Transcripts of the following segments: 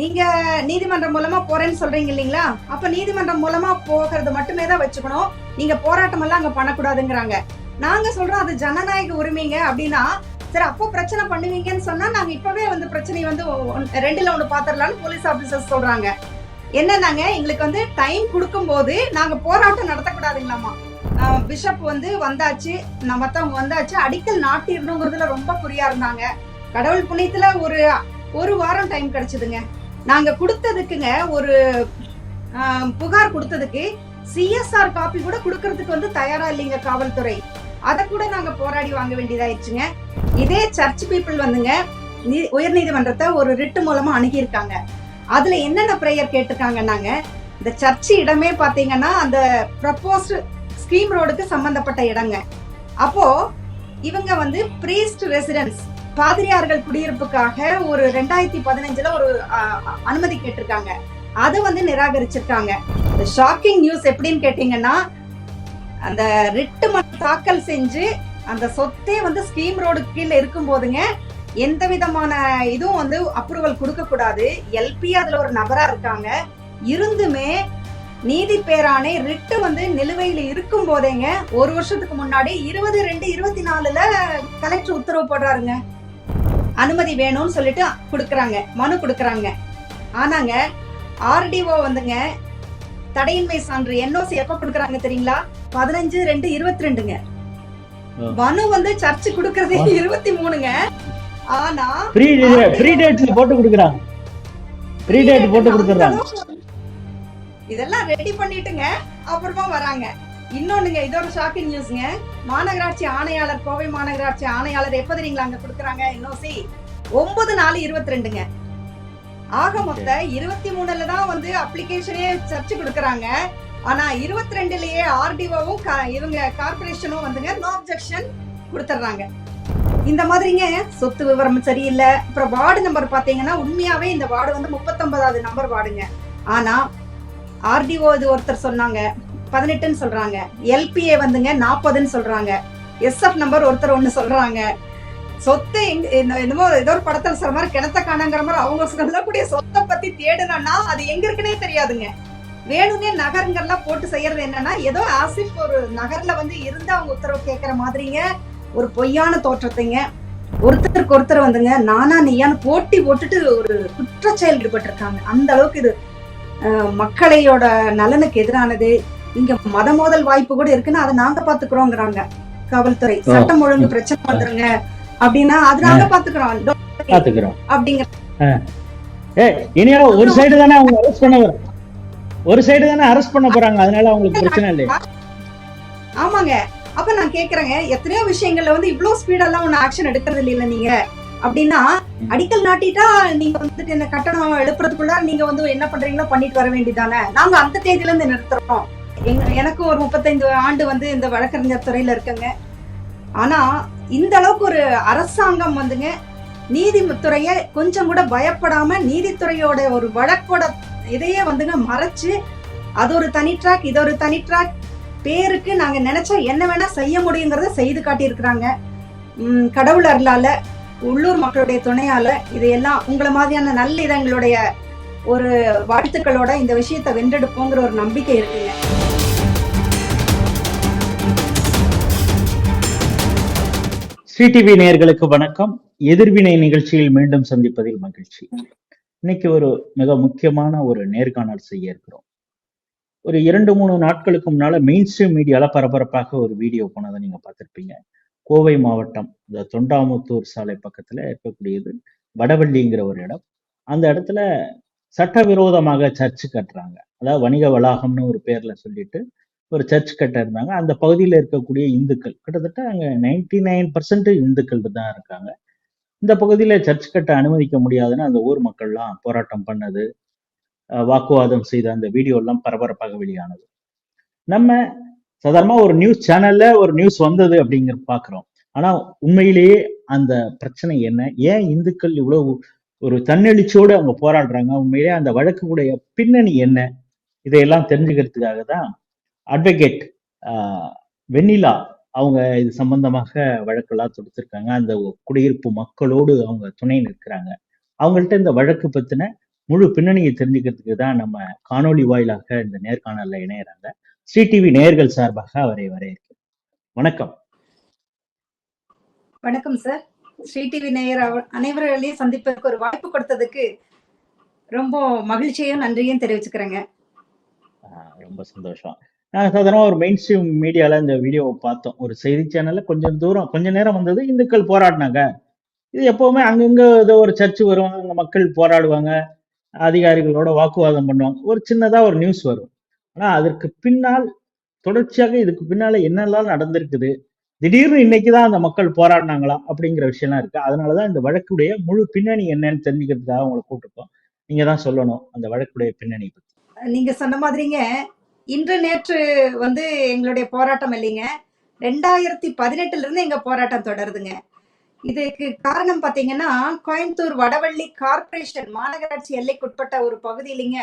நீங்க நீதிமன்றம் மூலமா போறேன்னு சொல்றீங்க இல்லீங்களா? அப்ப நீதிமன்றம் மூலமா போகிறது மட்டுமே தான் வச்சுக்கணும். நீங்க போராட்டம் எல்லாம் அங்க பண்ணக்கூடாதுங்கிறாங்க. நாங்க சொல்றோம் அது ஜனநாயக உரிமைங்க அப்படின்னா, சரி அப்போ பிரச்சனை பண்ணுவீங்கன்னு சொன்னா நாங்க இப்பவே வந்து பிரச்சனை வந்து 2ல 1 பாத்துரலாம்னு போலீஸ் ஆபீசர்ஸ் சொல்றாங்க. என்னன்னாங்க எங்களுக்கு வந்து டைம் கொடுக்கும்போது நாங்க போராட்டம் நடத்தக்கூடாதுங்களாமா. பிஷப் வந்து வந்தாச்சு, மத்தவங்க வந்தாச்சு, அடிக்கல் நாட்டிடணுங்கிறதுல ரொம்ப குறியா இருந்தாங்க. கடவுள் புண்ணியத்துல ஒரு வாரம் டைம் கிடைச்சதுங்க. நாங்க கொடுத்ததுக்குங்க ஒரு புகார் கொடுத்ததுக்கு சிஎஸ்ஆர் காப்பி கூட கொடுக்கறதுக்கு வந்து தயாரா இல்லைங்க காவல்துறை. அத கூட நாங்க போராடி வாங்க வேண்டியதாயிடுச்சுங்க. இதே சர்ச் பீப்புள் வந்துங்க உயர்நீதிமன்றத்தை ஒரு ரிட்டு மூலமா அணுகியிருக்காங்க. அதுல என்னென்ன பிரேயர் கேட்டிருக்காங்கன்னாங்க, இந்த சர்ச் இடமே பாத்தீங்கன்னா அந்த ப்ரப்போஸ்ட் ஸ்கீம் ரோடுக்கு சம்பந்தப்பட்ட இடங்க. அப்போ இவங்க வந்து பிரீஸ்ட் ரெசிடென்ஸ் பாதிரியார்கள் குடியிருப்புக்காக ஒரு 2015ல ஒரு அனுமதி கேட்டிருக்காங்க. அது வந்து நிராகரிச்சிருக்காங்க. ஷாக்கிங் நியூஸ் எப்படின்னு கேட்டீங்கன்னா, அந்த ரிட்டு தாக்கல் செஞ்சு அந்த சொத்தே வந்து ஸ்கீம் ரோடு கீழே இருக்கும் போதுங்க எந்த விதமான இதுவும் வந்து அப்ரூவல் கொடுக்க கூடாது. எல்பி அதுல ஒரு நபரா இருக்காங்க. இருந்துமே நீதி பேராணை ரிட்டு வந்து நிலுவையில் இருக்கும் போதேங்க ஒரு வருஷத்துக்கு முன்னாடி 20/2/24ல கலெக்டர் உத்தரவு போடுறாருங்க. அனுமதி வேணும்னு சொல்லிட்டு கொடுக்கறாங்க, மனு கொடுக்கறாங்க. ஆனாங்க ஆர்டிஓ வந்துங்க தடையின்மை சான்று என்ஓசி எப்ப கொடுக்கறாங்க தெரியுங்களா? 15/2/22ங்க. மனு வந்து சர்ச் கொடுக்கறதே 23ங்க. ஆனா ப்ரீ டேட் போட்டு கொடுக்கறாங்க. ப்ரீ டேட் போட்டு கொடுக்கறாங்க. இதெல்லாம் ரெடி பண்ணிட்டுங்க அப்புறமா வராங்க. இன்னொன்னுங்க, இது ஒரு ஷாக்கிங் நியூஸ்ங்க. மாநகராட்சி ஆணையாளர், கோவை மாநகராட்சி ஆணையாளர் எப்ப தெரியுங்களா அங்க கொடுக்கறாங்க என்ஓசி? 9/4/22ங்க. ஆக மொத்த 23ல தான் வந்து அப்ளிகேஷனே சர்ச் கொடுக்கறாங்க. ஆனா 22லயே ஆர்டிஓவும் இவங்க கார்பரேஷனும் வந்துங்க நோ அப்ஜெக்ஷன் கொடுத்துறாங்க. இந்த மாதிரிங்க சொத்து விவரம் சரியில்லை. அப்புறம் வார்டு நம்பர் பாத்தீங்கன்னா உண்மையாவே இந்த வார்டு வந்து 39வது நம்பர் வார்டுங்க. ஆனா ஆர்டிஓ இது ஒருத்தர் சொன்னாங்க 18ன்னு சொல்றாங்க, எல்பிஏ வந்துங்க 40ன்னு சொல்றாங்க, எஸ்எஃப் நம்பர் ஒருத்தர் ஒண்ணு சொல்றாங்க. சொத்தை என்னமோ ஏதோ ஒரு படத்துல சொல்ற மாதிரி கிணத்த காணங்கிற மாதிரி அவங்க சொல்லக்கூடிய சொத்தை பத்தி தேடுனா அது எங்க இருக்குன்னே தெரியாதுங்க. வேணும்னே நகருங்கெல்லாம் போட்டு செய்யறது என்னன்னா, ஏதோ ஆசிப் ஒரு நகர்ல வந்து இருந்து அவங்க உத்தரவு கேட்கற மாதிரிங்க ஒரு பொய்யான தோற்றத்தைங்க. ஒருத்தருக்கு ஒருத்தர் வந்துங்க நானா நீயான்னு போட்டி போட்டுட்டு ஒரு குற்றச்செயல் ஈடுபட்டிருக்காங்க. அந்த அளவுக்கு இது மக்களையோட நலனுக்கு எதிரானது. இங்க மத மோதல் வாய்ப்பு கூட இருக்குன்னு அதை நாங்க பாத்துக்கிறோங்கிறாங்க காவல்துறை. சட்டம் ஒழுங்கு பிரச்சனை வந்துருங்க அப்படின்னா அது நாங்க பாத்துக்கிறோம் அப்படிங்கிற. ஒரு சைடு தானே அவங்க அரெஸ்ட் பண்ண வர, ஒரு சைடு தானே அரெஸ்ட் பண்ண போறாங்க, அதனால அவங்களுக்கு பிரச்சனை இல்லையா? ஆமாங்க. அப்ப நான் கேக்குறேங்க, எத்தனையோ விஷயங்கள்ல வந்து இவ்வளவு ஸ்பீடெல்லாம் ஒண்ணு ஆக்ஷன் எடுக்கிறது இல்ல நீங்க அப்படின்னா, அடிக்கல் நாட்டிட்டா நீங்க வந்துட்டு இந்த கட்டணம் எழுப்புறதுக்குள்ள நீங்க வந்து என்ன பண்றீங்களோ பண்ணிட்டு வர வேண்டியதானே. நாங்க அந்த தேதியில இருந்து நிறுத்துறோம். எனக்கு ஒரு 35 ஆண்டு வந்து இந்த வழக்கறிஞர் துறையில இருக்கங்க. ஆனா இந்த அளவுக்கு ஒரு அரசாங்கம் வந்துங்க நீதித்துறைய கொஞ்சம் கூட பயப்படாம நீதித்துறையோட ஒரு வழக்கோட இதையே வந்துங்க மறைச்சு அது ஒரு தனி ட்ராக், இது ஒரு தனி ட்ராக், பேருக்கு நாங்க நினைச்சா என்ன வேணா செய்ய முடியுங்கிறத செய்து காட்டி இருக்கிறாங்க. கடவுள் அருளால, உள்ளூர் மக்களுடைய துணையால இதையெல்லாம் உங்களை மாதிரியான நல்ல இதங்களுடைய ஒரு வாழ்த்துக்களோட இந்த விஷயத்தை வென்றெடுப்போங்கிற ஒரு நம்பிக்கை இருக்குங்க. சிடிவி நேயர்களுக்கு வணக்கம். எதிர்வினை நிகழ்ச்சியில் மீண்டும் சந்திப்பதில் மகிழ்ச்சி. இன்னைக்கு ஒரு மிக முக்கியமான ஒரு நேர்காணல் செய்ய இருக்கிறோம். ஒரு 2-3 நாட்களுக்கு முன்னால மெயின் ஸ்ட்ரீம் மீடியால பரபரப்பாக ஒரு வீடியோ போனதை நீங்க பார்த்திருப்பீங்க. கோவை மாவட்டம் இந்த தொண்டாமுத்தூர் சாலை பக்கத்துல இருக்கக்கூடியது வடவள்ளிங்கிற ஒரு இடம். அந்த இடத்துல சட்டவிரோதமாக சர்ச்சு கட்டுறாங்க. அதாவது வணிக வளாகம்னு ஒரு பேர்ல சொல்லிட்டு ஒரு சர்ச் கட்ட இருந்தாங்க. அந்த பகுதியில் இருக்கக்கூடிய இந்துக்கள் கிட்டத்தட்ட அங்க 99% இந்துக்கள் தான் இருக்காங்க. இந்த பகுதியில சர்ச் கட்ட அனுமதிக்க முடியாதுன்னு அந்த ஊர் மக்கள்லாம் போராட்டம் பண்ணது, வாக்குவாதம் செய்த அந்த வீடியோ எல்லாம் பரபரப்பாக வெளியானது. நம்ம சாதாரணமா ஒரு நியூஸ் சேனல்ல ஒரு நியூஸ் வந்தது அப்படிங்கிற பாக்குறோம். ஆனா உண்மையிலேயே அந்த பிரச்சனை என்ன, ஏன் இந்துக்கள் இவ்வளவு ஒரு தன்னெழுச்சியோடு அவங்க போராடுறாங்க, உண்மையிலேயே அந்த வழக்குடைய பின்னணி என்ன, இதையெல்லாம் தெரிஞ்சுக்கிறதுக்காக தான் அட்வொகேட் வெண்ணிலா அவங்க இது சம்பந்தமாக வழக்கெல்லாம் தொடுத்திருக்காங்க. அந்த குடியிருப்பு மக்களோடு அவங்க துணை நிற்கிறாங்க. அவங்கள்ட்ட இந்த வழக்கு பத்தின முழு பின்னணியை தெரிஞ்சுக்கிறதுக்கு தான் நம்ம காணொளி வாயிலாக இந்த நேர்காணல்ல இணையறாங்க. ஸ்ரீ டிவி நேயர்கள் சார்பாக அவரை வரவேற்கிறேன். வணக்கம். வணக்கம் சார். ஸ்ரீ டிவி நேயர் அனைவர்களையும் சந்திப்பதற்கு ஒரு வாய்ப்பு கொடுத்ததுக்கு ரொம்ப மகிழ்ச்சியும் நன்றியும் தெரிவிச்சுக்கிறேங்க. ரொம்ப சந்தோஷம். நாங்கள் சாதாரணமாக ஒரு மெயின் ஸ்ட்ரீம் மீடியால இந்த வீடியோவை பார்த்தோம். ஒரு செய்தி சேனல்ல கொஞ்ச நேரம் வந்தது. இந்துக்கள் போராடினாங்க. இது எப்பவுமே அங்கங்க ஏதோ ஒரு சர்ச்சு வரும், அங்க மக்கள் போராடுவாங்க, அதிகாரிகளோட வாக்குவாதம் பண்ணுவாங்க, ஒரு சின்னதா ஒரு நியூஸ் வரும். ஆனா அதற்கு பின்னால் தொடர்ச்சியாக இதுக்கு பின்னால என்னெல்லாம் நடந்திருக்குது, திடீர்னு இன்னைக்குதான் அந்த மக்கள் போராடினாங்களா அப்படிங்கிற விஷயம்லாம் இருக்கு. அதனாலதான் இந்த வழக்குடைய முழு பின்னணி என்னன்னு தெரிஞ்சுக்கிறதுக்காக உங்களை கூப்பிட்டுருக்கோம். நீங்க தான் சொல்லணும் அந்த வழக்குடைய பின்னணி பத்தி. நீங்க சொன்ன மாதிரிங்க, இன்று நேற்று வந்து எங்களுடைய போராட்டம் இல்லைங்க. 2018 இருந்து எங்க போராட்டம் தொடருதுங்க. இதுக்கு காரணம் பாத்தீங்கன்னா, கோயம்புத்தூர் வடவள்ளி கார்ப்பரேஷன் மாநகராட்சி எல்லைக்குட்பட்ட ஒரு பகுதியிலிங்க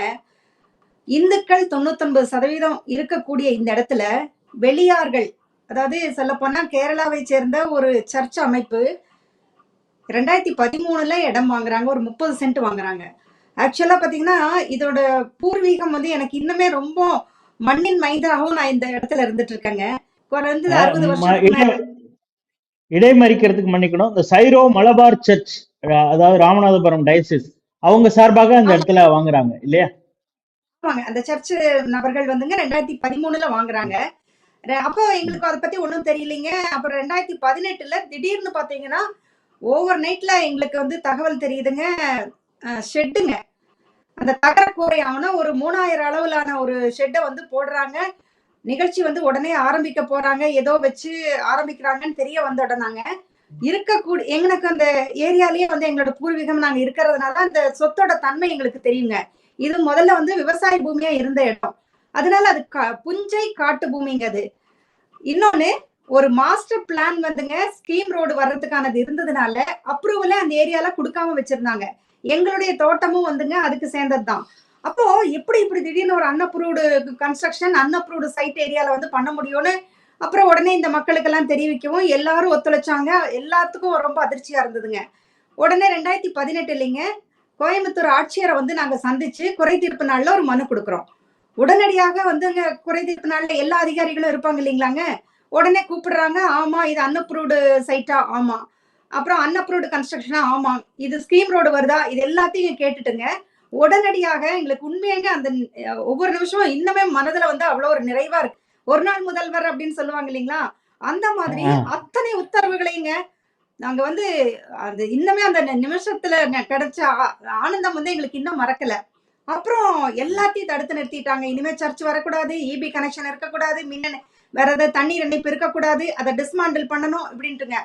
இந்துக்கள் 99% இருக்கக்கூடிய இந்த இடத்துல வெளியார்கள், அதாவது சொல்ல போனா கேரளாவை சேர்ந்த ஒரு சர்ச் அமைப்பு 2013ல இடம் வாங்குறாங்க. ஒரு 30 சென்ட் வாங்குறாங்க. ஆக்சுவலா பாத்தீங்கன்னா இதோட பூர்வீகம் வந்து எனக்கு இன்னுமே ரொம்ப மண்ணின் மைந்தாகவும் நான் இந்த இடத்துல இருந்துட்டு இருக்கேங்க. குறைந்தது 60 வருஷத்துக்கு மேல. இடைமறிக்கிறதுக்கு மன்னிக்கணும். இந்த சைரோ மலபார் சர்ச், அதாவது ராமநாதபுரம் டயசிஸ், அவங்க சார்பாக அந்த இடத்துல வாங்குறாங்க இல்லையா? அந்த சர்ச் நபர்கள் வந்துங்க 2013ல வாங்குறாங்க. அப்போ எங்களுக்கு அதை பத்தி ஒண்ணும் தெரியலீங்க. அப்புறம் 2018ல திடீர்னு பாத்தீங்கன்னா ஓவர் நைட்ல எங்களுக்கு வந்து தகவல் தெரியுதுங்க. ஷெட்டுங்க, அந்த தகரக்கூரை ஆன ஒரு 3000 அளவிலான ஒரு ஷெட்டை வந்து போடுறாங்க. நிகழ்ச்சி வந்து உடனே ஆரம்பிக்க போறாங்க, ஏதோ வச்சு ஆரம்பிக்கிறாங்கன்னு தெரிய வந்த உடனாங்க இருக்கக்கூடிய எங்களுக்கு அந்த ஏரியாலேயே வந்து எங்களோட பூர்வீகம் நாங்க இருக்கிறதுனால அந்த சொத்தோட தன்மை எங்களுக்கு தெரியுங்க. இது முதல்ல வந்து விவசாய பூமியா இருந்த இடம். அதனால அது புஞ்சை காட்டு பூமிங்க அது. இன்னொன்னு, ஒரு மாஸ்டர் பிளான் வந்துங்க ஸ்கீம் ரோடு வர்றதுக்கானது இருந்ததுனால அப்ரூவல அந்த ஏரியால கொடுக்காம வச்சிருந்தாங்க. எங்களுடைய தோட்டமும் வந்துங்க அதுக்கு சேர்ந்ததுதான். அப்போ எப்படி இப்படி திடீர்னு ஒரு அன்அப்ரூவ்டு கன்ஸ்ட்ரக்ஷன் அன்அப்ரூவ்டு சைட் ஏரியால வந்து பண்ண முடியும்னு அப்புறம் உடனே இந்த மக்களுக்கு எல்லாம் தெரிவிக்கவும் எல்லாரும் ஒத்துழைச்சாங்க. எல்லாத்துக்கும் ரொம்ப அதிர்ச்சியா இருந்ததுங்க. உடனே 2018 கோயம்புத்தூர் ஆட்சியரை வந்து நாங்க சந்திச்சு குறை தீர்ப்பு நாள்ல ஒரு மனு கொடுக்குறோம். உடனடியாக வந்துங்க குறை தீர்ப்பு நாள்ல எல்லா அதிகாரிகளும் இருப்பாங்க இல்லைங்களாங்க. உடனே கூப்பிடுறாங்க. ஆமா, இது அன்அப்ரூவ்டு சைட்டா? ஆமா. அப்புறம் அன்அப்ரூவ்டு கன்ஸ்ட்ரக்ஷனா? ஆமா. இது ஸ்கீம் ரோடு வருதா? இது எல்லாத்தையும் கேட்டுட்டுங்க உடனடியாக எங்களுக்கு உண்மையாங்க அந்த ஒவ்வொரு நிமிஷமும் இன்னுமே மனதுல வந்து அவ்வளவு ஒரு நிறைவா இருக்கு. ஒரு நாள் முதல்வர் அப்படின்னு சொல்லுவாங்க இல்லைங்களா, அந்த மாதிரி அத்தனை உத்தரவுகளைங்க நாங்க வந்து அது இன்னுமே அந்த நிமிஷத்துல கிடைச்ச ஆனந்தம் வந்து எங்களுக்கு இன்னும் மறக்கல. அப்புறம் எல்லாத்தையும் தடுத்து நிறுத்திட்டாங்க. இனிமே சர்ச் வரக்கூடாது, இபி கனெக்ஷன் இருக்கக்கூடாது, மின்னணு வேற ஏதாவது தண்ணீர் இணைப்பு இருக்கக்கூடாது, அதை டிஸ்மாண்டில் பண்ணணும் இப்படின்ட்டுங்க.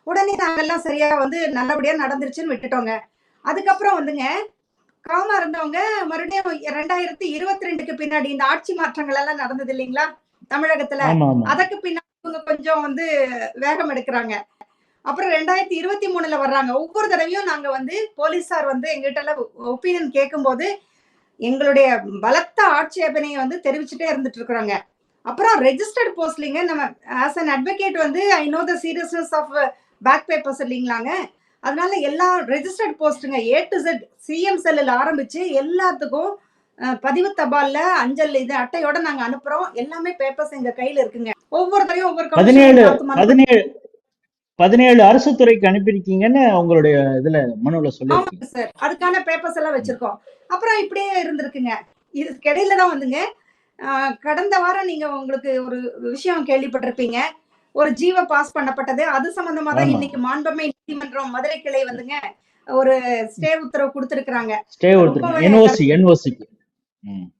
உடனே நாங்கெல்லாம் சரியா வந்து நல்லபடியா நடந்துருச்சுன்னு விட்டுட்டோங்க. அதுக்கப்புறம் வந்துங்க காமா இருந்தவங்க மறுபடியும் 2022க்கு பின்னாடி இந்த ஆட்சி மாற்றங்கள் எல்லாம் நடந்தது இல்லைங்களா தமிழகத்துல, அதற்கு பின்னாடி இவங்க கொஞ்சம் வந்து வேகம் எடுக்கிறாங்க. அப்புறம் 2023ல வர்றாங்க. ஒவ்வொரு தடவையும் நாங்க வந்து போலீசார் வந்து எங்கிட்ட எல்லாம் ஒப்பீனியன் கேட்கும்போது எங்களுடைய பலத்த ஆட்சேபனையை வந்து தெரிவிச்சுட்டே இருந்துட்டு இருக்கிறோங்க. அப்புறம் ரெஜிஸ்டர்ட் போஸ்ட்லிங்க நம்ம ஆஸ் அன் அட்வொகேட் வந்து I know the seriousness of back papers இல்லைங்களாங்க. அதனால எல்லா ரெஜிஸ்டர்ட் போஸ்ட்டுங்க A to Z சிஎம் செல்லில் ஆரம்பிச்சு எல்லாத்துக்கும் பதிவு தபால்ல அஞ்சல் இது அட்டையோட நாங்க அனுப்புறோம். எல்லாமே பேப்பர்ஸ் எங்க கையில இருக்குங்க. ஒவ்வொருத்தரையும் ஒவ்வொரு 17 அரசு துறைக்கு அனுப்பியிருக்கீங்கன்னு உங்களுடைய இதுல மனுல சொல்லிருக்கீங்க சார். அதுக்கான பேப்பர்ஸ் எல்லாம் வச்சிருக்கோம். அப்புறம் இப்படியே இருந்திருக்குங்க. இதுக்கு இடையில தான் வந்துங்க கடந்த வாரம் நீங்க உங்களுக்கு ஒரு விஷயம் கேள்விப்பட்டிருப்பீங்க. ஒரு ஜீவோ பாஸ் பண்ணப்பட்டது. அது சம்பந்தமா தான் இன்னைக்கு மாண்புமை நீதிமன்றம் மதுரை கிளை வந்துங்க ஒரு ஸ்டே உத்தரவு கொடுத்திருக்காங்க.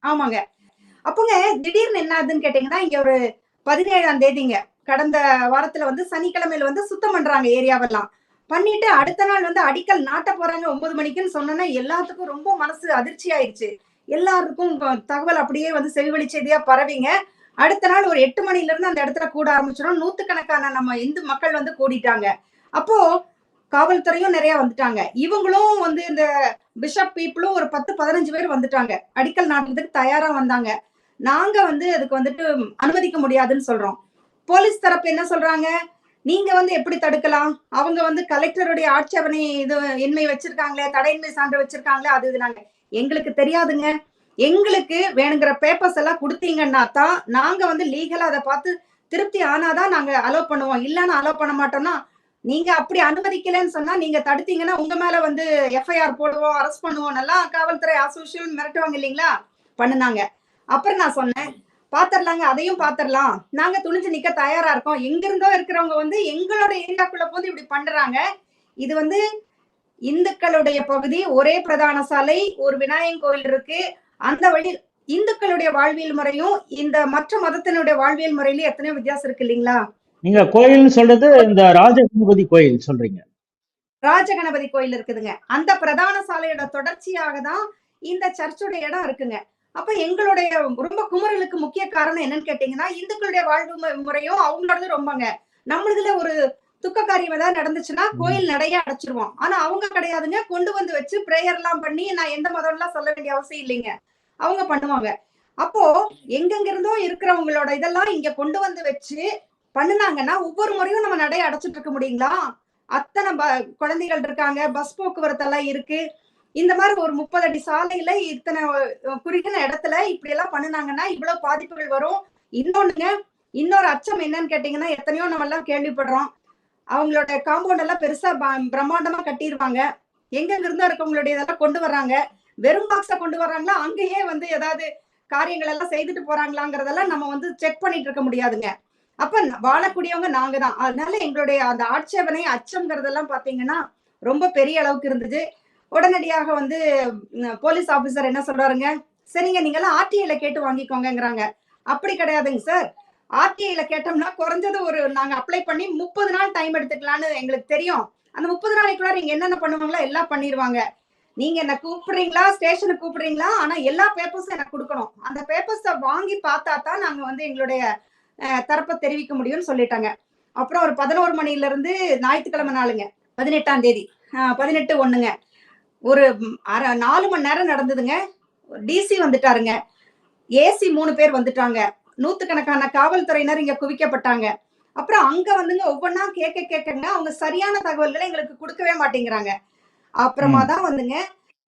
ஆமாங்க. அப்போங்க திடீர்னு என்ன ஆகுதுன்னு கேட்டீங்கன்னா, இங்க ஒரு 17ஆம் தேதிங்க கடந்த வாரத்துல வந்து சனிக்கிழமையில வந்து சுத்தம் பண்றாங்க ஏரியாவெல்லாம். பண்ணிட்டு அடுத்த நாள் வந்து அடிக்கல் நாட்ட போறாங்க 9 மணிக்குன்னு சொன்னோன்னா எல்லாத்துக்கும் ரொம்ப மனசு அதிர்ச்சி ஆயிடுச்சு. எல்லாருக்கும் தகவல் அப்படியே வந்து செவிவழி செய்தியா பரவிங்க. அடுத்த நாள் ஒரு 8 மணில இருந்து அந்த இடத்துல கூட ஆரம்பிச்சிடும். நூத்துக்கணக்கான நம்ம இந்து மக்கள் வந்து கூடிட்டாங்க. அப்போ காவல்துறையும் நிறைய வந்துட்டாங்க. இவங்களும் வந்து இந்த பிஷப் பீப்புளும் ஒரு 10-15 பேர் வந்துட்டாங்க. அடிக்கல் நாட்டுறதுக்கு தயாரா வந்தாங்க. நாங்க வந்து அதுக்கு வந்துட்டு அனுமதிக்க முடியாதுன்னு சொல்றோம். போலீஸ் தரப்பு என்ன சொல்றாங்க, நீங்க வந்து எப்படி தடுக்கலாம், அவங்க வந்து கலெக்டருடைய ஆட்சேபனை இது இன்மை வச்சிருக்காங்களே, தடையின்மை சான்று வச்சிருக்காங்களே, அது நாங்க எங்களுக்கு தெரியாதுங்க. எங்களுக்கு வேணுங்கிற பேப்பர்ஸ் எல்லாம் குடுத்தீங்கன்னா தான், நாங்க வந்து லீகலா அத பார்த்து திருப்தி ஆனா தான் நாங்க அலோவ் பண்ணுவோம். இல்லன்னா அலோவ் பண்ண மாட்டோம்னா, நீங்க அப்படி அனுமதிக்கலன்னு சொன்னா, நீங்க தடுத்தீங்கன்னா உங்க மேல வந்து எஃப்ஐஆர் போடுவோம், அரெஸ்ட் பண்ணுவோம்னெல்லாம் காவல்துறை ஆஸ் யூசுவல் மிரட்டுவாங்க இல்லீங்களா? பண்ணுனாங்க. அப்புறம் நான் சொன்னேன், "பாத்துரலாங்க, அதையும் பாத்துரலாம். நாங்க துணிஞ்சு நிக்க தயாரா இருக்கோம். எங்கிருந்தோ இருக்கிறவங்க வந்து எங்களோட ஏரியாக்குள்ள புகுந்து இப்படி பண்றாங்க. இது வந்து இந்துக்களுடைய பகுதி, ஒரே பிரதான சாலை, ஒரு விநாயகர் கோயில் இருக்கு. அந்த வழி இந்துக்களுடைய வாழ்வியல் முறையும், இந்த மற்ற மதத்தினுடைய வாழ்வியல் முறையிலும் எத்தனையோ வித்தியாசம் இருக்கு இல்லீங்களா? நீங்க கோயில்னு சொல்றது இந்த ராஜகணபதி கோயில் சொல்றீங்க. ராஜகணபதி கோயில் இருக்குதுங்க. அந்த பிரதான சாலையோட தொடர்ச்சியாக தான் இந்த சர்ச்சுடைய இடம் இருக்குங்க. அப்ப எங்களுடைய ரொம்ப குமுறலுக்கு முக்கிய காரணம் என்னன்னு கேட்டீங்கன்னா, இந்துக்களுடைய வாழ்வு முறையும் அவங்களோடது ரொம்பங்க. நம்மளுதுல ஒரு துக்க காரியம் ஏதாவது நடந்துச்சுன்னா, ம். கோயில் நடைய அடைச்சிருவோம். ஆனா அவங்க கிடையாதுங்க. கொண்டு வந்து வச்சு பிரேயர்லாம் பண்ணி, நான் எந்த மதம்லாம் சொல்ல வேண்டிய அவசியம் இல்லைங்க. அவங்க பண்ணுவாங்க. அப்போ எங்கெங்க இருந்தோ இருக்கிறவங்களோட இதெல்லாம் இங்க கொண்டு வந்து வச்சு பண்ணுனாங்கன்னா, ஒவ்வொரு முறையும் நம்ம நடைய அடைச்சிட்டு இருக்க முடியுங்களா? அத்தன குழந்தைகள் இருக்காங்க. பஸ் போக்குவரத்து எல்லாம் இருக்கு. இந்த மாரி ஒரு 30 அடி சாலையில இத்தன குறுகின இடத்துல இப்படியெல்லாம் பண்ணுனாங்கன்னா, இவ்வளவு பாதிப்புகள் வரும். இன்னொன்னுங்க, இன்னொரு அச்சம் என்னன்னு கேட்டீங்கன்னா, எத்தனையோ நம்மலாம் கேள்விப்படுறோம். அவங்களோட காம்பவுண்ட் எல்லாம் பெருசா பிரம்மாண்டமா கட்டிருவாங்க. எங்கெங்க இருந்தோ இருக்கவங்களுடைய இதெல்லாம் கொண்டு வர்றாங்க. வெறும் பாக்ஸ கொண்டு வர்றாங்களா? அங்கேயே வந்து ஏதாவது காரியங்கள் எல்லாம் செய்துட்டு போறாங்களாங்கிறதெல்லாம் நம்ம வந்து செக் பண்ணிட்டு இருக்க முடியாதுங்க. அப்ப வாழக்கூடியவங்க நாங்க தான். அதனால எங்களுடைய அந்த ஆட்சேபனை, அச்சம்ங்கிறதெல்லாம் பார்த்தீங்கன்னா, ரொம்ப பெரிய அளவுக்கு இருந்தது. உடனடியாக வந்து போலீஸ் ஆபீசர் என்ன சொல்றாருங்க, "சரிங்க நீங்கலாம் ஆர்டிஐல கேட்டு வாங்கிக்கோங்கங்கிறாங்க." அப்படி கிடையாதுங்க சார். ஆர்டிஐல கேட்டோம்னா குறைஞ்சது ஒரு நாங்க அப்ளை பண்ணி 30 நாள் டைம் எடுத்துக்கலான்னு எங்களுக்கு தெரியும். அந்த 30 நாளைக்குள்ள நீங்க என்னென்ன பண்ணுவாங்களோ எல்லாம் பண்ணிருவாங்க. நீங்க என்ன கூப்பிடுறீங்களா? ஸ்டேஷனுக்கு கூப்பிடுறீங்களா? ஆனா எல்லா பேப்பர்ஸும் எனக்கு குடுக்கணும். அந்த பேப்பர்ஸ வாங்கி பார்த்தா தான் நாங்க வந்து எங்களுடைய தரப்ப தெரிவிக்க முடியும்னு சொல்லிட்டாங்க. அப்புறம் ஒரு 11 மணில இருந்து ஞாயிற்றுக்கிழமை நாளுங்க. 18ஆம் தேதி. 18/1ங்க. ஒரு 4 மணி நேரம் நடந்ததுங்க. டிசி வந்துட்டாருங்க. ஏசி 3 பேர் வந்துட்டாங்க. நூத்துக்கணக்கான காவல்துறையினர் இங்க குவிக்கப்பட்டாங்க. அப்புறம் அங்க வந்துங்க ஒவ்வொன்னா கேட்கங்க, அவங்க சரியான தகவல்கள எங்களுக்கு குடுக்கவே மாட்டேங்கிறாங்க. அப்புறமா ம். தான் வந்துங்க